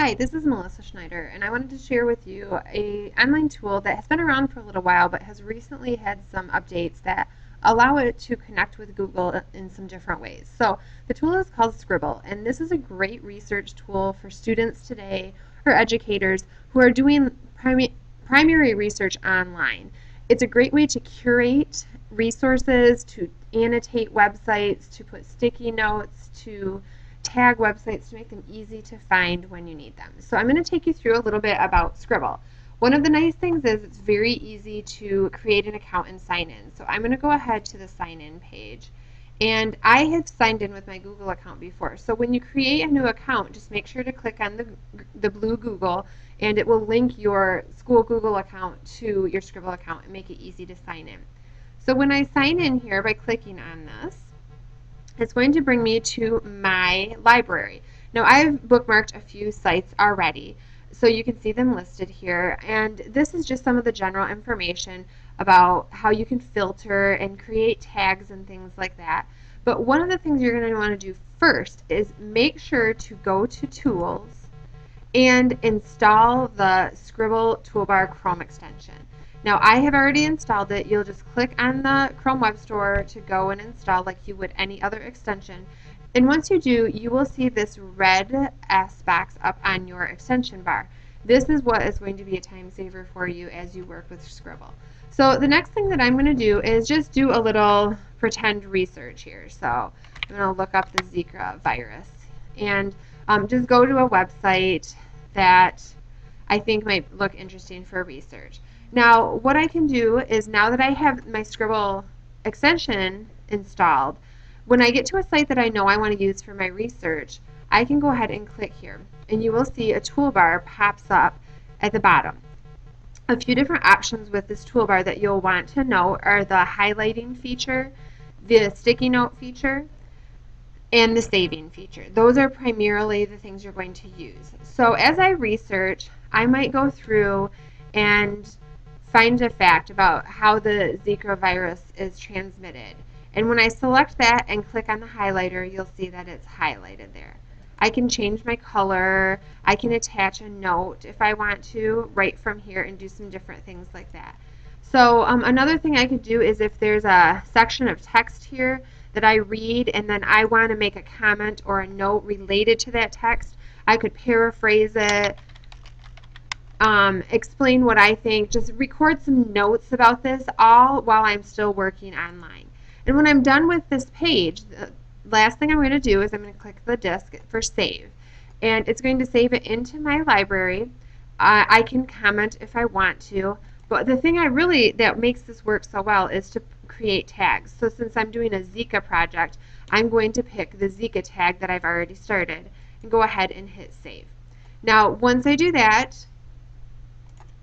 Hi, this is Melissa Schneider, and I wanted to share with you an online tool that has been around for a little while but has recently had some updates that allow it to connect with Google in some different ways. So the tool is called Scribble, and this is a great research tool for students today or educators who are doing primary research online. It's a great way to curate resources, to annotate websites, to put sticky notes, to tag websites to make them easy to find when you need them. So I'm going to take you through a little bit about Scribble. One of the nice things is it's very easy to create an account and sign in. So I'm going to go ahead to the sign in page. And I have signed in with my Google account before. So when you create a new account, just make sure to click on the blue Google, and it will link your school Google account to your Scribble account and make it easy to sign in. So when I sign in here by clicking on this, it's going to bring me to my library. Now I've bookmarked a few sites already, so you can see them listed here, and this is just some of the general information about how you can filter and create tags and things like that. But one of the things you're going to want to do first is make sure to go to Tools and install the Scribble Toolbar Chrome extension. Now I have already installed it. You'll just click on the Chrome Web Store to go and install like you would any other extension. And once you do, you will see this red S box up on your extension bar. This is what is going to be a time saver for you as you work with Scribble. So the next thing that I'm going to do is just do a little pretend research here. So I'm going to look up the Zika virus and just go to a website that I think might look interesting for research. Now, what I can do is, now that I have my Scribble extension installed, when I get to a site that I know I want to use for my research, I can go ahead and click here, and you will see a toolbar pops up at the bottom. A few different options with this toolbar that you'll want to know are the highlighting feature, the sticky note feature, and the saving feature. Those are primarily the things you're going to use. So as I research, I might go through and find a fact about how the Zika virus is transmitted. And when I select that and click on the highlighter, you'll see that it's highlighted there. I can change my color. I can attach a note if I want to right from here and do some different things like that. So another thing I could do is, if there's a section of text here that I read and then I want to make a comment or a note related to that text, I could paraphrase it, explain what I think, just record some notes about this, all while I'm still working online. And when I'm done with this page, the last thing I'm going to do is I'm going to click the disk for save. And it's going to save it into my library. I can comment if I want to, but the thing that makes this work so well is to create tags. So since I'm doing a Zika project, I'm going to pick the Zika tag that I've already started and go ahead and hit save. Now once I do that,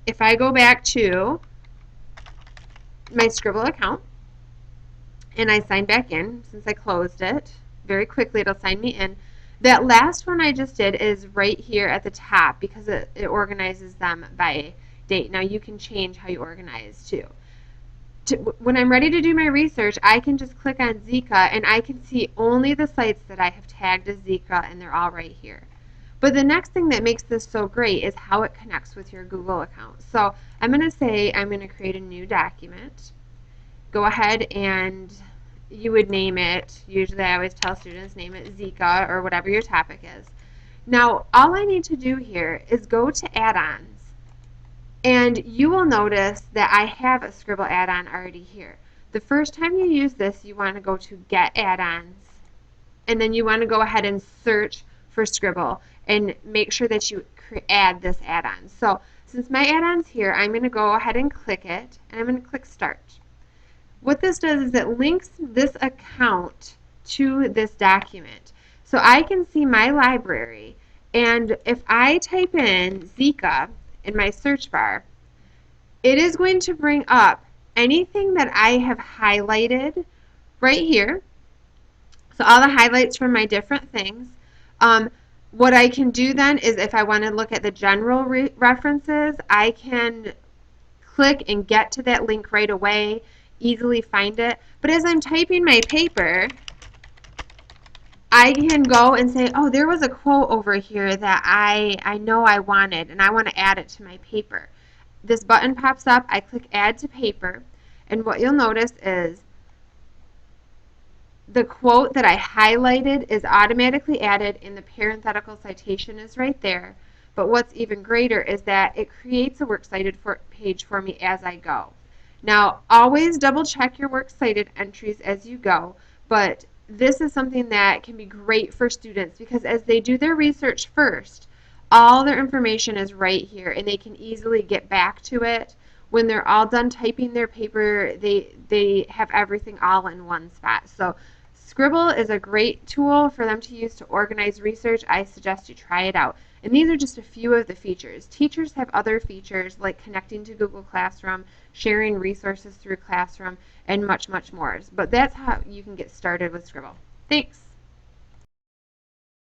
if I go back to my Scribble account and I sign back in, since I closed it, very quickly it'll sign me in. That last one I just did is right here at the top because it organizes them by date. Now you can change how you organize too. When I'm ready to do my research, I can just click on Zika and I can see only the sites that I have tagged as Zika, and they're all right here. But the next thing that makes this so great is how it connects with your Google account. So I'm going to say I'm going to create a new document. Go ahead and you would name it. Usually I always tell students name it Zika or whatever your topic is. Now all I need to do here is go to add-ons, and you will notice that I have a Scribble add-on already here. The first time you use this, you want to go to Get Add-ons, and then you want to go ahead and search for Scribble and make sure that you add this add-on. So since my add-on's here, I'm going to go ahead and click it, and I'm going to click Start. What this does is it links this account to this document. So I can see my library, and if I type in Zika in my search bar, it is going to bring up anything that I have highlighted right here. So all the highlights from my different things. What I can do then is, if I want to look at the general references, I can click and get to that link right away, easily find it. But as I'm typing my paper, I can go and say, oh, there was a quote over here that I know I wanted, and I want to add it to my paper. This button pops up, I click add to paper, and what you'll notice is the quote that I highlighted is automatically added and the parenthetical citation is right there. But what's even greater is that it creates a works cited page for me as I go. Now, always double check your works cited entries as you go, but this is something that can be great for students because as they do their research first, all their information is right here and they can easily get back to it. When they're all done typing their paper, they have everything all in one spot. So Scribble is a great tool for them to use to organize research. I suggest you try it out. And these are just a few of the features. Teachers have other features like connecting to Google Classroom, sharing resources through Classroom, and much, much more. But that's how you can get started with Scribble. Thanks.